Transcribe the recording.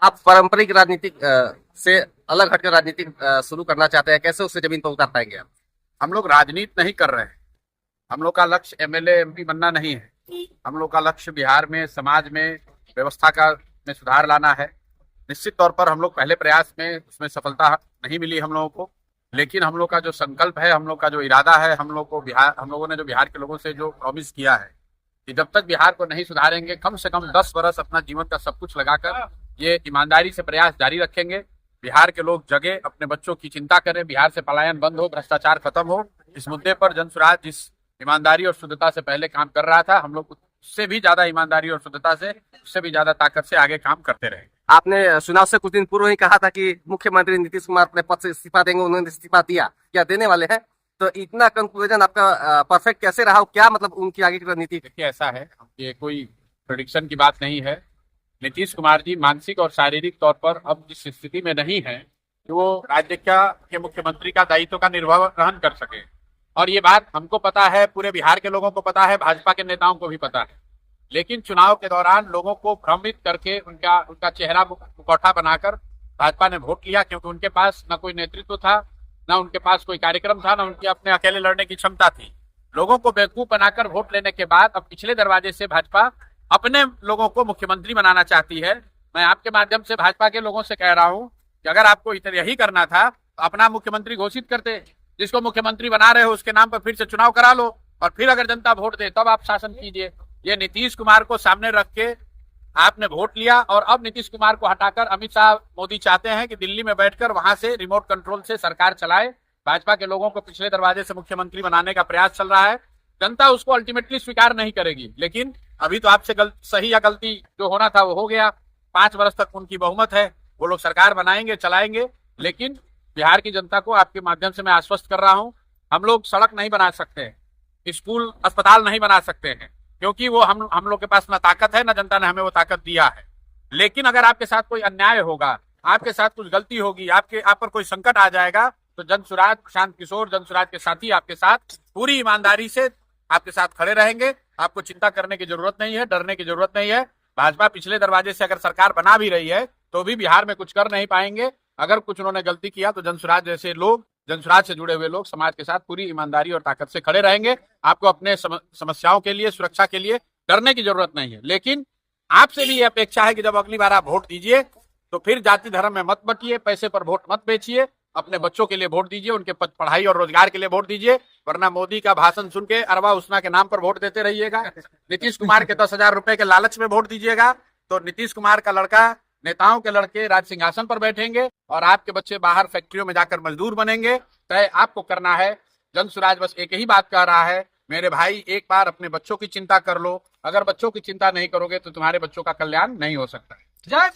आप पारंपरिक राजनीतिक से अलग हटकर राजनीति शुरू करना चाहते हैं, कैसे उससे जमीन पर उतार पाएंगे आप? हम लोग राजनीति नहीं कर रहे हैं। हम लोग का लक्ष्य एमएलए एमपी बनना नहीं है। हम लोग का लक्ष्य बिहार में समाज में व्यवस्था का में सुधार लाना है। निश्चित तौर पर हम लोग पहले प्रयास में उसमें सफलता नहीं मिली हम लोगों को, लेकिन हम लोग का जो संकल्प है, हम लोग का जो इरादा है, हम लोगों ने जो बिहार के लोगों से जो प्रॉमिस किया है कि जब तक बिहार को नहीं सुधारेंगे, कम से कम 10 वर्ष अपना जीवन का सब कुछ लगाकर ये ईमानदारी से प्रयास जारी रखेंगे। बिहार के लोग जगे, अपने बच्चों की चिंता करें, बिहार से पलायन बंद हो, भ्रष्टाचार खत्म हो। इस मुद्दे पर जनसुराज जिस ईमानदारी और शुद्धता से पहले काम कर रहा था, हम लोग उससे भी ज्यादा ईमानदारी और शुद्धता से, उससे भी ज्यादा ताकत से आगे काम करते रहे। आपने चुनाव से कुछ दिन पूर्व ही कहा था कि मुख्यमंत्री नीतीश कुमार अपने पद से इस्तीफा देंगे, उन्होंने इस्तीफा दिया या देने वाले हैं, तो इतना कंक्लूजन आपका परफेक्ट कैसे रहा? क्या मतलब उनकी आगे की रणनीति? देखिए, ऐसा है, ये कोई प्रेडिक्शन की बात नहीं है। नीतीश कुमार जी मानसिक और शारीरिक तौर पर अब जिस स्थिति में नहीं है कि वो राज्य के मुख्यमंत्री का दायित्व का निर्वहन कर सके, और ये बात हमको पता है, पूरे बिहार के लोगों को पता है, भाजपा के नेताओं को भी पता है। लेकिन चुनाव के दौरान लोगों को भ्रमित करके उनका चेहरा मुखौटा बनाकर भाजपा ने वोट लिया, क्योंकि उनके पास न कोई नेतृत्व था, न उनके पास कोई कार्यक्रम था, न उनकी अपने अकेले लड़ने की क्षमता थी। लोगों को बेवकूफ बनाकर वोट लेने के बाद अब पिछले दरवाजे से भाजपा अपने लोगों को मुख्यमंत्री बनाना चाहती है। मैं आपके माध्यम से भाजपा के लोगों से कह रहा हूं कि अगर आपको यही करना था तो अपना मुख्यमंत्री घोषित करते, जिसको मुख्यमंत्री बना रहे हो उसके नाम पर फिर से चुनाव करा लो, और फिर अगर जनता वोट दे तब आप शासन कीजिए। ये नीतीश कुमार को सामने रख के आपने वोट लिया, और अब नीतीश कुमार को हटाकर अमित शाह मोदी चाहते हैं कि दिल्ली में बैठकर वहां से रिमोट कंट्रोल से सरकार चलाए। भाजपा के लोगों को पिछले दरवाजे से मुख्यमंत्री बनाने का प्रयास चल रहा है। जनता उसको अल्टीमेटली स्वीकार नहीं करेगी, लेकिन अभी तो आपसे सही या गलती जो होना था वो हो गया। 5 वर्ष तक उनकी बहुमत है, वो लोग सरकार बनाएंगे, चलाएंगे। लेकिन बिहार की जनता को आपके माध्यम से मैं आश्वस्त कर रहा हूं, हम लोग सड़क नहीं बना सकते हैं, स्कूल अस्पताल नहीं बना सकते हैं, क्योंकि वो हम लोग के पास ना ताकत है, ना जनता ने हमें वो ताकत दिया है। लेकिन अगर आपके साथ कोई अन्याय होगा, आपके साथ कुछ गलती होगी, आप पर कोई संकट आ जाएगा, तो जनसुराज, प्रशांत किशोर, जनसुराज के साथी आपके साथ पूरी ईमानदारी से आपके साथ खड़े रहेंगे। आपको चिंता करने की जरूरत नहीं है, डरने की जरूरत नहीं है। भाजपा पिछले दरवाजे से अगर सरकार बना भी रही है तो भी बिहार में कुछ कर नहीं पाएंगे। अगर कुछ उन्होंने गलती किया तो जनसुराज जैसे लोग, जनसुराज से जुड़े हुए लोग समाज के साथ पूरी ईमानदारी और ताकत से खड़े रहेंगे। आपको अपने समस्याओं के लिए, सुरक्षा के लिए डरने की जरूरत नहीं है। लेकिन आपसे भी ये अपेक्षा है कि जब अगली बार आप वोट दीजिए तो फिर जाति धर्म में मत बटिए, पैसे पर वोट मत बेचिए, अपने बच्चों के लिए वोट दीजिए, उनके पढ़ाई और रोजगार के लिए वोट दीजिए। वरना मोदी का भाषण सुन के अरवा उसना के नाम पर वोट देते रहिएगा, नीतीश कुमार के 10,000 रुपए के लालच में वोट दीजिएगा, तो नीतीश कुमार का लड़का, नेताओं के लड़के राज सिंहासन पर बैठेंगे और आपके बच्चे बाहर फैक्ट्रियों में जाकर मजदूर बनेंगे। तय आपको करना है। जनसुराज बस एक ही बात कह रहा है, मेरे भाई एक बार अपने बच्चों की चिंता कर लो। अगर बच्चों की चिंता नहीं करोगे तो तुम्हारे बच्चों का कल्याण नहीं हो सकता है। जय